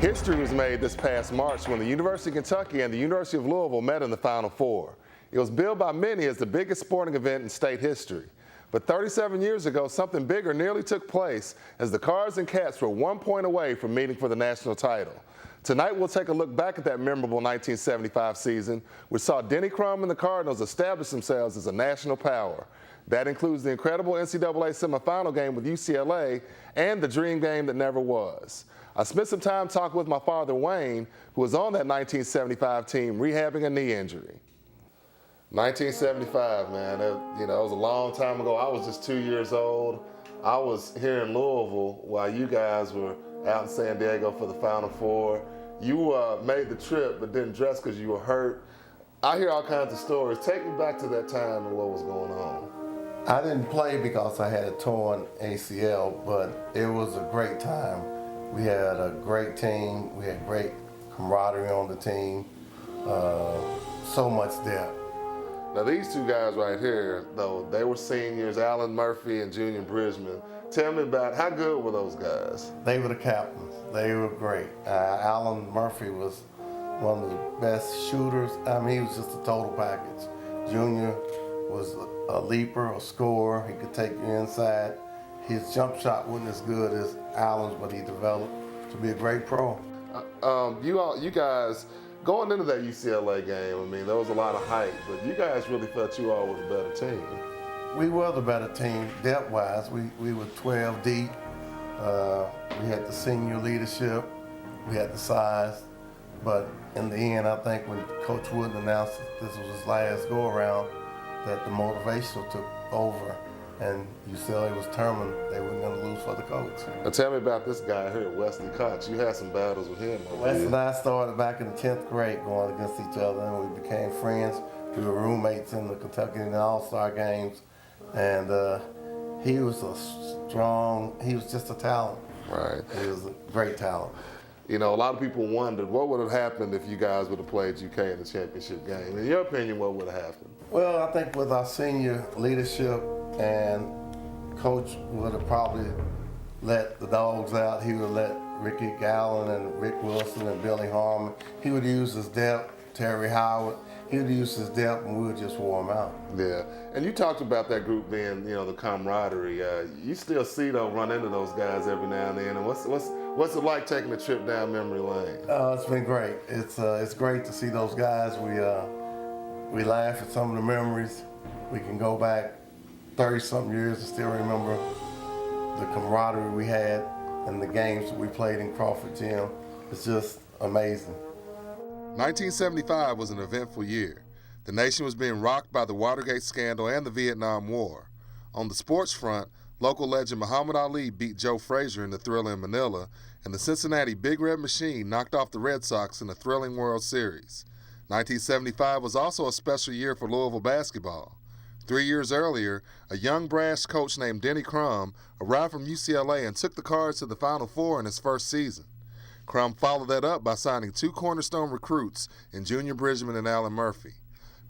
History was made this past March when the University of Kentucky and the University of Louisville met in the Final Four. It was billed by many as the biggest sporting event in state history. But 37 years ago, something bigger nearly took place as the Cards and Cats were 1 point away from meeting for the national title. Tonight, we'll take a look back at that memorable 1975 season, which saw Denny Crum and the Cardinals establish themselves as a national power. That includes the incredible NCAA semifinal game with UCLA and the dream game that never was. I spent some time talking with my father, Wayne, who was on that 1975 team rehabbing a knee injury. 1975, man, it was a long time ago. I was just 2 years old. I was here in Louisville while you guys were out in San Diego for the Final Four. You made the trip but didn't dress because you were hurt. I hear all kinds of stories. Take me back to that time and what was going on. I didn't play because I had a torn ACL, but it was a great time. We had a great team. We had great camaraderie on the team. So much depth. Now these two guys right here, though, they were seniors, Alan Murphy and Junior Bridgman. Tell me about how good were those guys? They were the captains. They were great. Alan Murphy was one of the best shooters. I mean, he was just a total package. Junior was a leaper, a scorer. He could take you inside. His jump shot wasn't as good as Alan's, but he developed to be a great pro. You guys, going into that UCLA game, I mean, there was a lot of hype, but you guys really thought you all were the better team. We were the better team, depth-wise. We were 12 deep. We had the senior leadership. We had the size. But in the end, I think when Coach Wooden announced that this was his last go-around, that the motivation took over, and UCLA was determined they weren't going to lose for the coach. Now tell me about this guy here, Wesley Cox. You had some battles with him. Wesley and I started back in the 10th grade going against each other, and we became friends. We were roommates in the Kentucky and All-Star games, and he was he was just a talent. Right. He was a great talent. You know, a lot of people wondered what would have happened if you guys would have played UK in the championship game. In your opinion, what would have happened? Well, I think with our senior leadership, and Coach would have probably let the dogs out. He would let Ricky Gallen and Rick Wilson and Billy Harmon. He would use his depth, Terry Howard. He would use his depth, and we would just warm out. Yeah, and you talked about that group being, the camaraderie. You still see run into those guys every now and then. And what's it like taking a trip down memory lane? It's been great. It's great to see those guys. We laugh at some of the memories. We can go back 30-something years and still remember the camaraderie we had and the games that we played in Crawford Gym. It's just amazing. 1975 was an eventful year. The nation was being rocked by the Watergate scandal and the Vietnam War. On the sports front, local legend Muhammad Ali beat Joe Frazier in the Thrilla in Manila, and the Cincinnati Big Red Machine knocked off the Red Sox in a thrilling World Series. 1975 was also a special year for Louisville basketball. 3 years earlier, a young brash coach named Denny Crum arrived from UCLA and took the Cards to the Final Four in his first season. Crum followed that up by signing two cornerstone recruits in Junior Bridgman and Alan Murphy.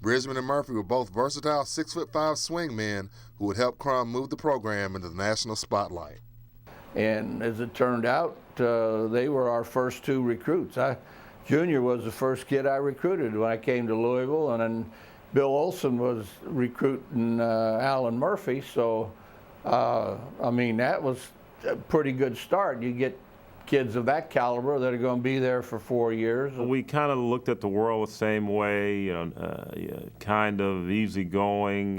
Bridgman and Murphy were both versatile 6'5" swingmen who would help Crum move the program into the national spotlight. And as it turned out, they were our first two recruits. Junior was the first kid I recruited when I came to Louisville, and then Bill Olson was recruiting Alan Murphy. So, I mean, that was a pretty good start. You get kids of that caliber that are going to be there for 4 years. We kind of looked at the world the same way, kind of easygoing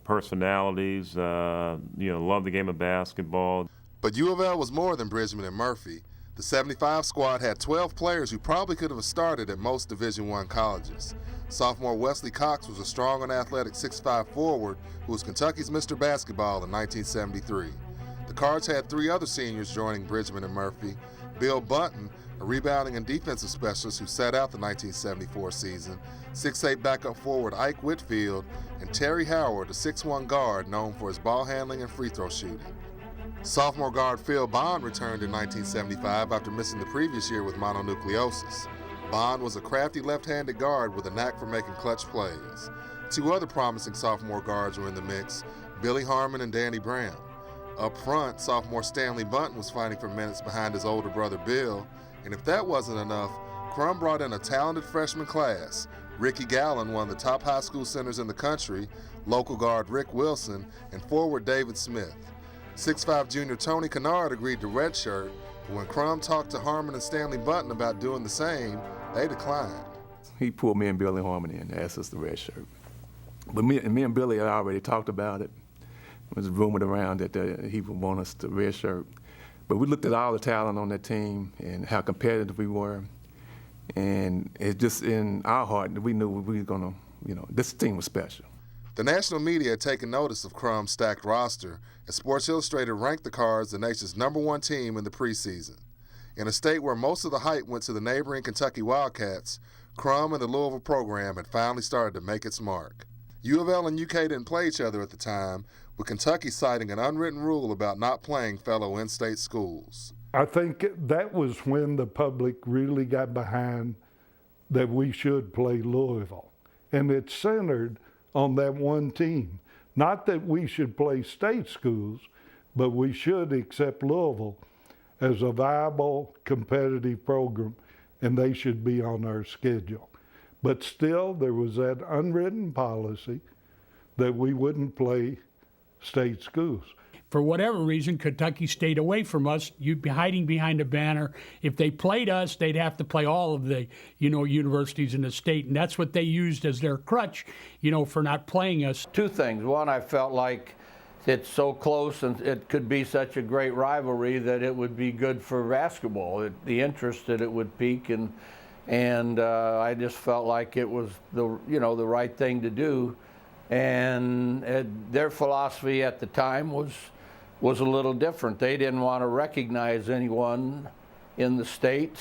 personalities, love the game of basketball. But U of L was more than Bridgman and Murphy. The 75 squad had 12 players who probably could have started at most Division I colleges. Sophomore Wesley Cox was a strong and athletic 6'5" forward who was Kentucky's Mr. Basketball in 1973. The Cards had three other seniors joining Bridgman and Murphy: Bill Bunton, a rebounding and defensive specialist who sat out the 1974 season, 6'8" backup forward Ike Whitfield, and Terry Howard, a 6'1" guard known for his ball handling and free throw shooting. Sophomore guard Phil Bond returned in 1975 after missing the previous year with mononucleosis. Bond was a crafty left-handed guard with a knack for making clutch plays. Two other promising sophomore guards were in the mix: Billy Harmon and Danny Brown. Up front, sophomore Stanley Bunton was fighting for minutes behind his older brother Bill, And if that wasn't enough, Crum brought in a talented freshman class. Ricky Gallen, one of the top high school centers in the country, local guard Rick Wilson, and forward David Smith. 6'5" junior Tony Kennard agreed to redshirt, but when Crum talked to Harmon and Stanley Button about doing the same, they declined. He pulled me and Billy Harmon in and asked us to redshirt. But me and Billy had already talked about it. It was rumored around that he would want us to redshirt. But we looked at all the talent on that team and how competitive we were. And it just in our heart, we knew we were gonna, this team was special. The national media had taken notice of Crum's stacked roster, as Sports Illustrated ranked the Cards the nation's #1 team in the preseason. In a state where most of the hype went to the neighboring Kentucky Wildcats, Crum and the Louisville program had finally started to make its mark. U of L and UK didn't play each other at the time, with Kentucky citing an unwritten rule about not playing fellow in-state schools. I think that was when the public really got behind that we should play Louisville. And it centered on that one team. Not that we should play state schools, but we should accept Louisville as a viable, competitive program, and they should be on our schedule. But still, there was that unwritten policy that we wouldn't play state schools. For whatever reason, Kentucky stayed away from us. You'd be hiding behind a banner. If they played us, they'd have to play all of the, universities in the state, and that's what they used as their crutch, for not playing us. Two things. One, I felt like it's so close and it could be such a great rivalry that it would be good for basketball. The interest that it would pique, and I just felt like it was the right thing to do. And their philosophy at the time was a little different. They didn't want to recognize anyone in the state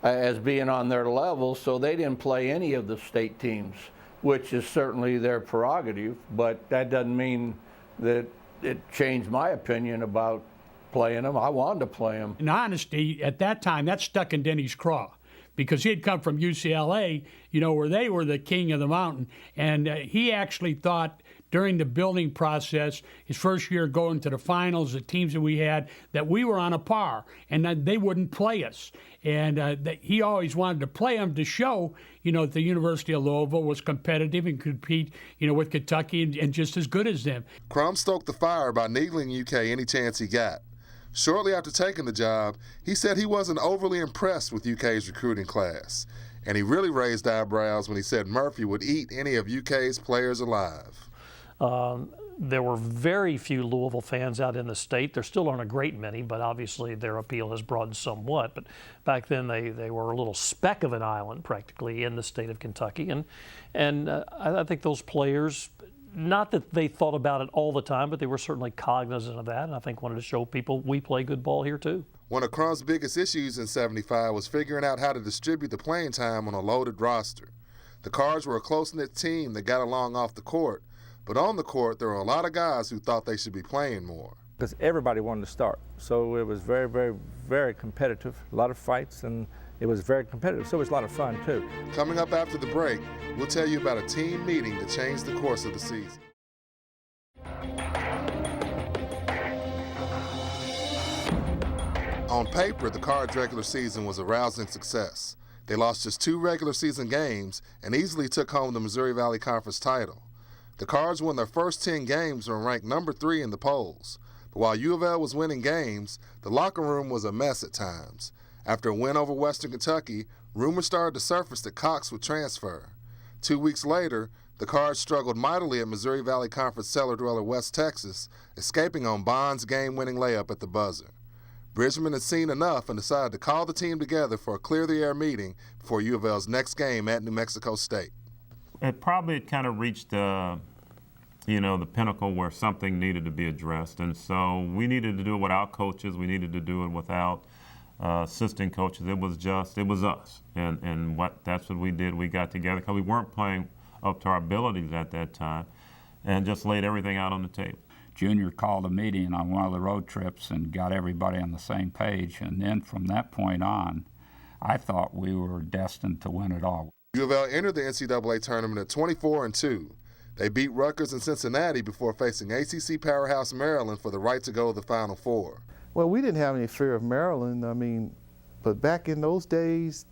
as being on their level, so they didn't play any of the state teams, which is certainly their prerogative, but that doesn't mean that it changed my opinion about playing them. I wanted to play them. In honesty, at that time, that stuck in Denny's craw, because he had come from UCLA, where they were the king of the mountain. And he actually thought during the building process, his first year going to the finals, the teams that we had, that we were on a par and that they wouldn't play us. And that he always wanted to play them to show, that the University of Louisville was competitive and could compete, with Kentucky and just as good as them. Crum stoked the fire by needling UK any chance he got. Shortly after taking the job, he said he wasn't overly impressed with UK's recruiting class, and he really raised eyebrows when he said Murphy would eat any of UK's players alive. There were very few Louisville fans out in the state. There still aren't a great many, but obviously their appeal has broadened somewhat. But back then they were a little speck of an island practically in the state of Kentucky. And I think those players, not that they thought about it all the time, but they were certainly cognizant of that, and I think wanted to show people we play good ball here too. One of Crum's biggest issues in '75 was figuring out how to distribute the playing time on a loaded roster. The Cards were a close-knit team that got along off the court, but on the court there were a lot of guys who thought they should be playing more. Because everybody wanted to start, so it was very, very, very competitive, a lot of fights, and it was very competitive, so it was a lot of fun too. Coming up after the break, we'll tell you about a team meeting that changed the course of the season. On paper, the Cards' regular season was a rousing success. They lost just 2 regular season games and easily took home the Missouri Valley Conference title. The Cards won their first 10 games and were ranked number 3 in the polls. But while U of L was winning games, the locker room was a mess at times. After a win over Western Kentucky, rumors started to surface that Cox would transfer. 2 weeks later, the Cards struggled mightily at Missouri Valley Conference cellar dweller West Texas, escaping on Bond's game-winning layup at the buzzer. Bridgman had seen enough and decided to call the team together for a clear-the-air meeting before U of L's next game at New Mexico State. It probably kind of reached the pinnacle where something needed to be addressed. And so we needed to do it without coaches. We needed to do it without assistant coaches. It was us. And that's what we did. We got together because we weren't playing up to our abilities at that time and just laid everything out on the table. Junior called a meeting on one of the road trips and got everybody on the same page. And then from that point on, I thought we were destined to win it all. U of L entered the NCAA tournament at 24-2. They beat Rutgers and Cincinnati before facing ACC powerhouse Maryland for the right to go to the Final Four. Well, we didn't have any fear of Maryland. I mean, But back in those days,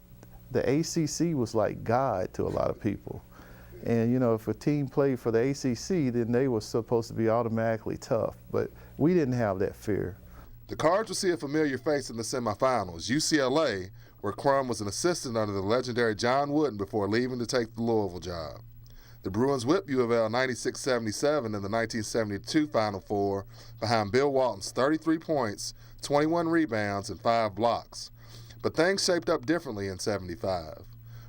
the ACC was like God to a lot of people. And you know, if a team played for the ACC, then they were supposed to be automatically tough. But we didn't have that fear. The Cards will see a familiar face in the semifinals, UCLA, where Crum was an assistant under the legendary John Wooden before leaving to take the Louisville job. The Bruins whipped U of L 96-77 in the 1972 Final Four behind Bill Walton's 33 points, 21 rebounds, and 5 blocks. But things shaped up differently in '75.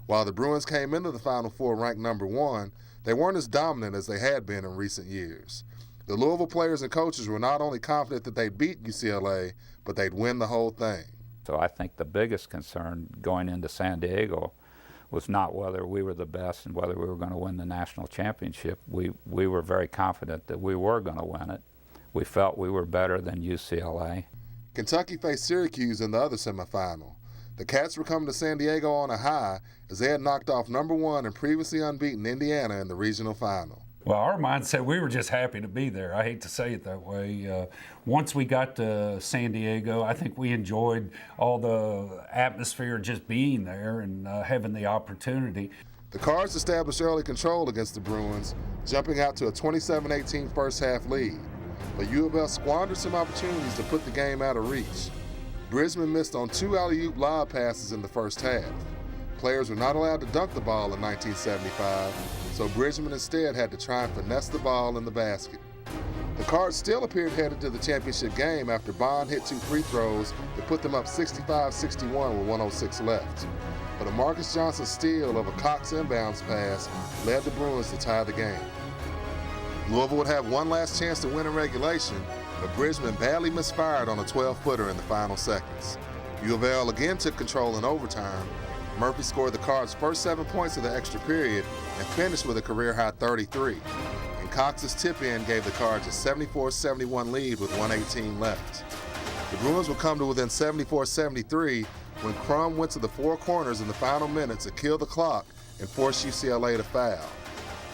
While the Bruins came into the Final Four ranked number 1, they weren't as dominant as they had been in recent years. The Louisville players and coaches were not only confident that they'd beat UCLA, but they'd win the whole thing. So I think the biggest concern going into San Diego was not whether we were the best and whether we were going to win the national championship. We were very confident that we were going to win it. We felt we were better than UCLA. Kentucky faced Syracuse in the other semifinal. The Cats were coming to San Diego on a high as they had knocked off number 1 and previously unbeaten Indiana in the regional final. Well, our mindset, we were just happy to be there. I hate to say it that way. Once we got to San Diego, I think we enjoyed all the atmosphere just being there and having the opportunity. The Cards established early control against the Bruins, jumping out to a 27-18 first half lead. But U of L squandered some opportunities to put the game out of reach. Brisbane missed on 2 alley-oop lob passes in the first half. Players were not allowed to dunk the ball in 1975, so Brisbane instead had to try and finesse the ball in the basket. The Cards still appeared headed to the championship game after Bond hit 2 free throws that put them up 65-61 with 1:06 left. But a Marcus Johnson steal of a Cox inbounds pass led the Bruins to tie the game. Louisville would have one last chance to win in regulation, but Brisbane badly misfired on a 12-footer in the final seconds. U of L again took control in overtime. Murphy scored the Cards' first 7 points of the extra period and finished with a career-high 33. And Cox's tip-in gave the Cards a 74-71 lead with 1:18 left. The Bruins would come to within 74-73 when Crum went to the 4 corners in the final minutes to kill the clock and force UCLA to foul.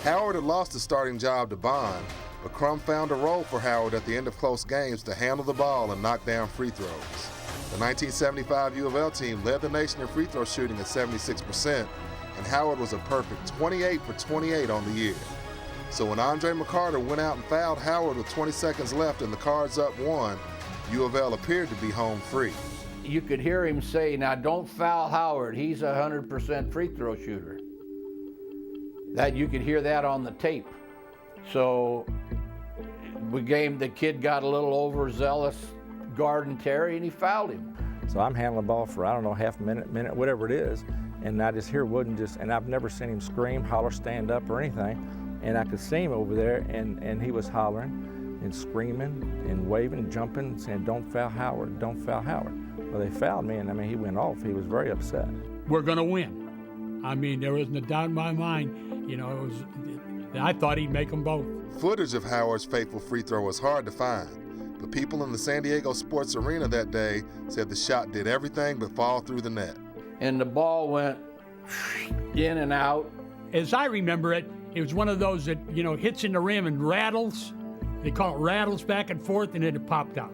Howard had lost his starting job to Bond, but Crum found a role for Howard at the end of close games to handle the ball and knock down free throws. The 1975 U of L team led the nation in free throw shooting at 76%, and Howard was a perfect 28 for 28 on the year. So when Andre McCarter went out and fouled Howard with 20 seconds left and the Cards up 1, U of L appeared to be home free. You could hear him say, "Now don't foul Howard, he's a 100% free throw shooter." That you could hear that on the tape. So the kid got a little overzealous guarding Terry and he fouled him. So I'm handling the ball for, I don't know, half a minute, whatever it is, and I just hear Wooden and I've never seen him scream, holler, stand up or anything, and I could see him over there and he was hollering and screaming and waving, jumping, saying, "Don't foul Howard, don't foul Howard." Well, they fouled me, and I mean, he went off. He was very upset. We're going to win. I mean, there wasn't a doubt in my mind. You know, I thought he'd make them both. Footage of Howard's fateful free throw was hard to find, but people in the San Diego sports arena that day said the shot did everything but fall through the net. And the ball went in and out. As I remember it, it was one of those that, you know, hits in the rim and rattles. They call it rattles back and forth, and then it popped out.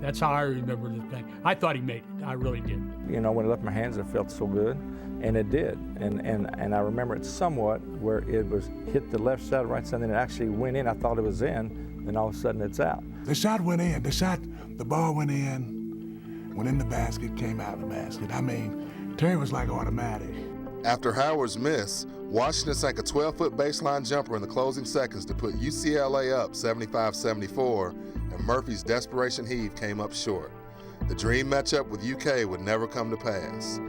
That's how I remember the thing. I thought he made it. I really did. You know, when it left my hands, it felt so good, and it did. And I remember it somewhat where it was hit the left side, right side, and then it actually went in. I thought it was in, then all of a sudden it's out. The shot went in. The ball went in the basket, came out of the basket. I mean, Terry was like automatic. After Howard's miss, Washington sank a 12-foot baseline jumper in the closing seconds to put UCLA up 75-74, and Murphy's desperation heave came up short. The dream matchup with UK would never come to pass.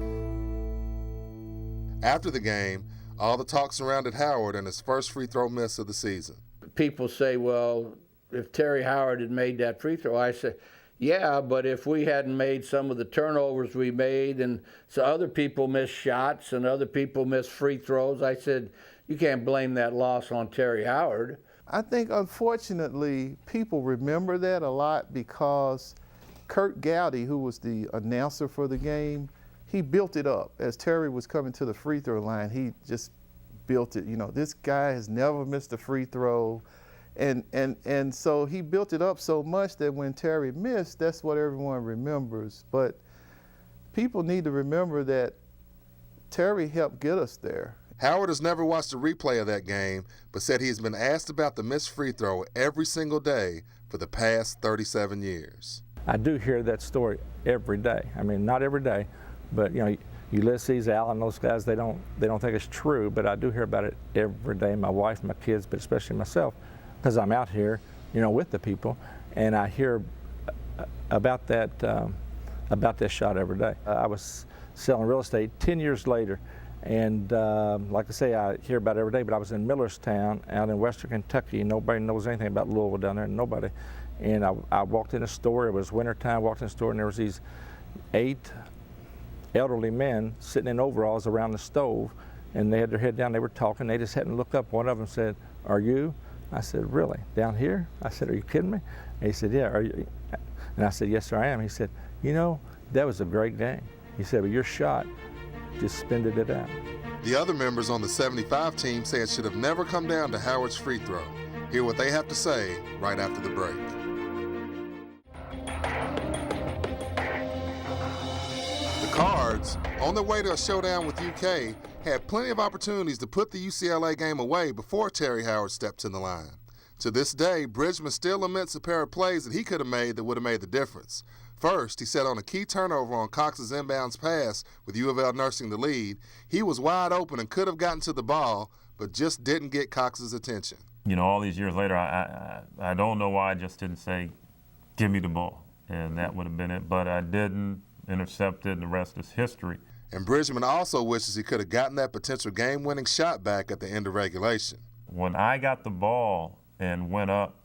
After the game, all the talk surrounded Howard and his first free throw miss of the season. People say, well, if Terry Howard had made that free throw, I say, yeah, but if we hadn't made some of the turnovers we made and so other people missed shots and other people missed free throws, I said, you can't blame that loss on Terry Howard. I think, unfortunately, people remember that a lot because Kurt Gowdy, who was the announcer for the game, he built it up. As Terry was coming to the free throw line, he just built it. You know, this guy has never missed a free throw. And so he built it up so much that when Terry missed, that's what everyone remembers. But people need to remember that Terry helped get us there. Howard has never watched a replay of that game, but said he has been asked about the missed free throw every single day for the past 37 years. I do hear that story every day. I mean, not every day, but you know, Ulysses, Allen, those guys, they don't think it's true, but I do hear about it every day. My wife, my kids, but especially myself, because I'm out here, you know, with the people, and I hear about that shot every day. I was selling real estate 10 years later, and like I say, I hear about it every day, but I was in Millerstown out in western Kentucky. Nobody knows anything about Louisville down there, nobody. And I walked in a store, it was wintertime, walked in the store, and there was these 8 elderly men sitting in overalls around the stove, and they had their head down, they were talking, they just hadn't looked up. One of them said, "Are you?" I said, "Really? Down here?" I said, "Are you kidding me?" And he said, "Yeah, are you?" And I said, "Yes, sir, I am." He said, "You know, that was a great game." He said, "But your shot just spinded it out." The other members on the 75 team say it should have never come down to Howard's free throw. Hear what they have to say right after the break. The Cards, on their way to a showdown with UK, had plenty of opportunities to put the UCLA game away before Terry Howard stepped in the line. To this day, Bridgman still laments a pair of plays that he could have made that would have made the difference. First, he said on a key turnover on Cox's inbounds pass with U of L nursing the lead, he was wide open and could have gotten to the ball, but just didn't get Cox's attention. You know, all these years later, I don't know why I just didn't say, "Give me the ball," and that would have been it. But I didn't, intercepted, and the rest is history. And Bridgman also wishes he could have gotten that potential game-winning shot back at the end of regulation. When I got the ball and went up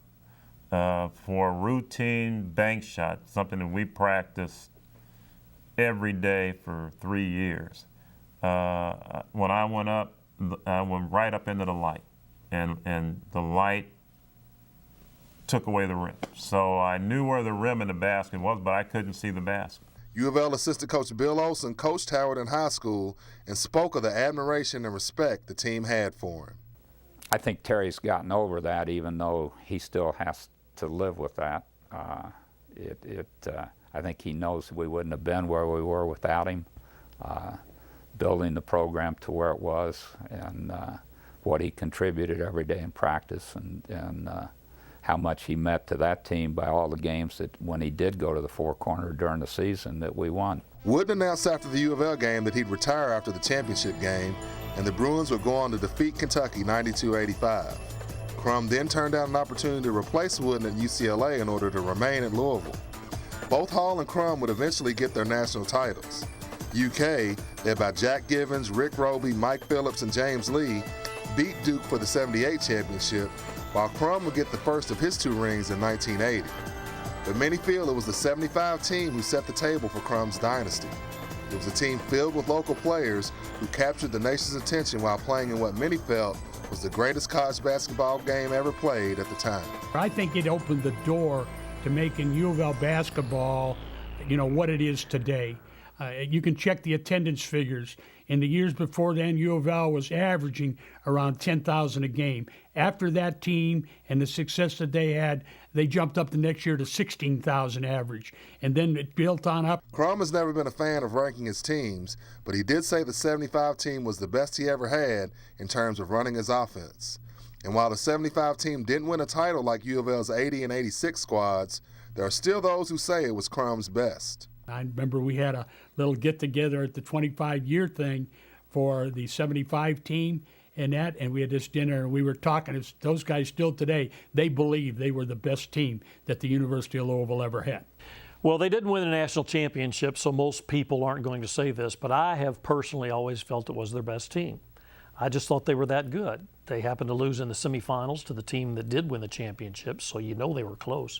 for a routine bank shot, something that we practiced every day for 3 years, when I went up, I went right up into the light, and the light took away the rim. So I knew where the rim in the basket was, but I couldn't see the basket. U of L assistant coach Bill Olson coached Howard in high school and spoke of the admiration and respect the team had for him. I think Terry's gotten over that, even though he still has to live with that. I think he knows we wouldn't have been where we were without him, building the program to where it was, and what he contributed every day in practice, and how much he meant to that team by all the games that when he did go to the Four Corner during the season that we won. Wooden announced after the U of L game that he'd retire after the championship game, and the Bruins would go on to defeat Kentucky 92-85. Crum then turned down an opportunity to replace Wooden at UCLA in order to remain at Louisville. Both Hall and Crum would eventually get their national titles. UK, led by Jack Givens, Rick Roby, Mike Phillips, and James Lee, beat Duke for the '78 championship, while Crum would get the first of his 2 rings in 1980. But many feel it was the '75 team who set the table for Crum's dynasty. It was a team filled with local players who captured the nation's attention while playing in what many felt was the greatest college basketball game ever played at the time. I think it opened the door to making U of L basketball, you know, what it is today. You can check the attendance figures. In the years before then, U of L was averaging around 10,000 a game. After that team and the success that they had, they jumped up the next year to 16,000 average, and then it built on up. Crum has never been a fan of ranking his teams, but he did say the '75 team was the best he ever had in terms of running his offense. And while the '75 team didn't win a title like U of L's '80 and '86 squads, there are still those who say it was Crum's best. I remember we had a little get-together at the 25-year thing for the '75 team and we had this dinner, and we were talking. Those guys still today, they believe they were the best team that the University of Louisville ever had. Well, they didn't win a national championship, so most people aren't going to say this, but I have personally always felt it was their best team. I just thought they were that good. They happened to lose in the semifinals to the team that did win the championship, so you know they were close.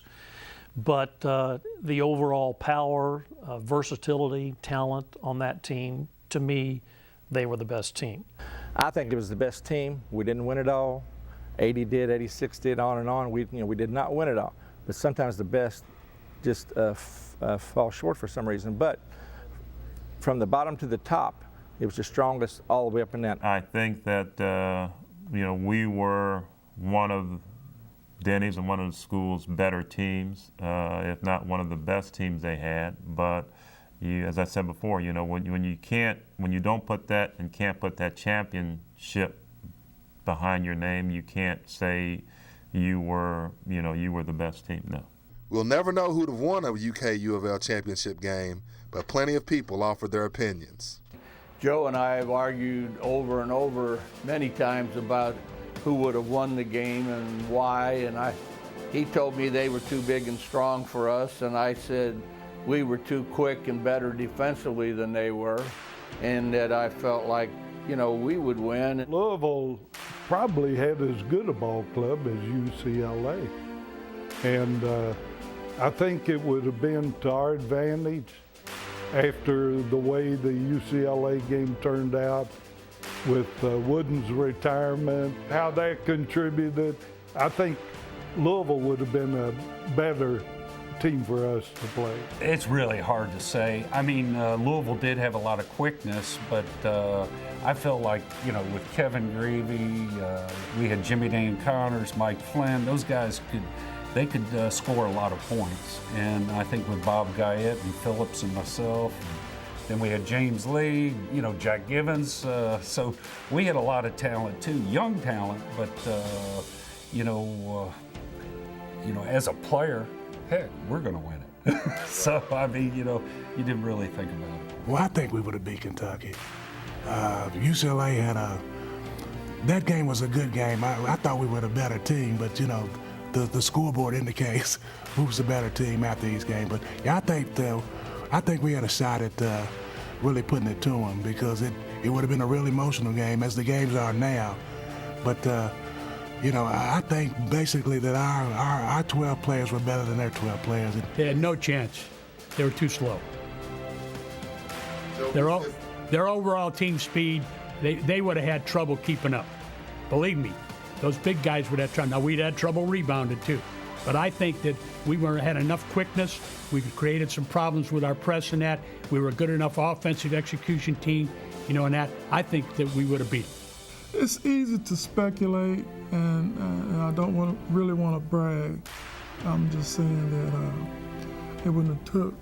But the overall power, versatility, talent on that team, to me, they were the best team. I think it was the best team. We didn't win it all. 80 did, 86 did, on and on. We did not win it all. But sometimes the best just fall short for some reason. But from the bottom to the top, it was the strongest all the way up and down. I think that we were one of Denny's and one of the school's better teams, if not one of the best teams they had. But as I said before, you know, when you don't put that and can't put that championship behind your name, you can't say you were the best team. No. We'll never know who'd have won a UK U of L championship game, but plenty of people offered their opinions. Joe and I have argued over and over many times about who would have won the game and why, and he told me they were too big and strong for us, and I said we were too quick and better defensively than they were, and that I felt like, you know, we would win. Louisville probably had as good a ball club as UCLA, and I think it would have been to our advantage after the way the UCLA game turned out with Wooden's retirement, how that contributed. I think Louisville would have been a better team for us to play. It's really hard to say. I mean, Louisville did have a lot of quickness, but I felt like, you know, with Kevin Greavy, we had Jimmy Dan Connors, Mike Flynn, those guys could score a lot of points. And I think with Bob Guyette and Phillips and myself, then we had James Lee, you know, Jack Givens. So we had a lot of talent too, young talent, but as a player, heck, we're going to win it. So, I mean, you know, you didn't really think about it. Well, I think we would have beat Kentucky. UCLA had that game was a good game. I thought we were the better team, but, you know, the scoreboard indicates who's the better team after each game. But yeah, I think we had a shot at really putting it to them, because it would have been a real emotional game, as the games are now. But you know, I think basically that our 12 players were better than their 12 players. They had no chance. They were too slow. Their overall team speed, they would have had trouble keeping up. Believe me, those big guys would have trouble. Now, we'd had trouble rebounding too. But I think that we had enough quickness. We created some problems with our press and that. We were a good enough offensive execution team, you know, and that I think that we would have beat them. It's easy to speculate, and I don't really want to brag. I'm just saying that it wouldn't have took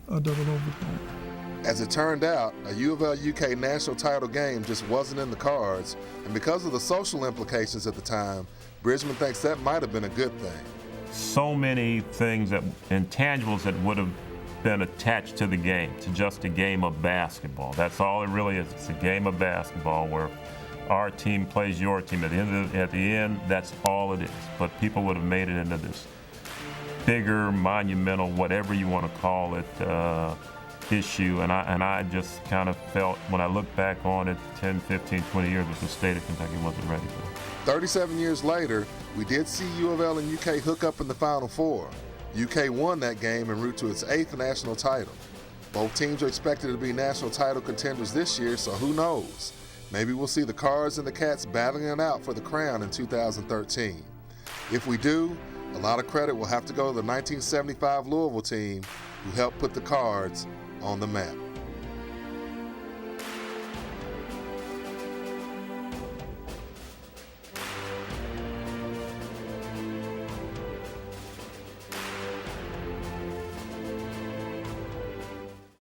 a double overtime. As it turned out, a U of L UK national title game just wasn't in the cards, and because of the social implications at the time, Bridgman thinks that might have been a good thing. So many things, intangibles that would have been attached to the game, to just a game of basketball. That's all it really is. It's a game of basketball where our team plays your team. At the end, that's all it is. But people would have made it into this bigger, monumental, whatever you want to call it, issue. And I just kind of felt, when I look back on it 10, 15, 20 years, that the state of Kentucky wasn't ready for it. 37 years later, we did see U of L and UK hook up in the Final Four. UK won that game en route to its 8th national title. Both teams are expected to be national title contenders this year, so who knows? Maybe we'll see the Cards and the Cats battling it out for the crown in 2013. If we do, a lot of credit will have to go to the 1975 Louisville team, who helped put the Cards on the map.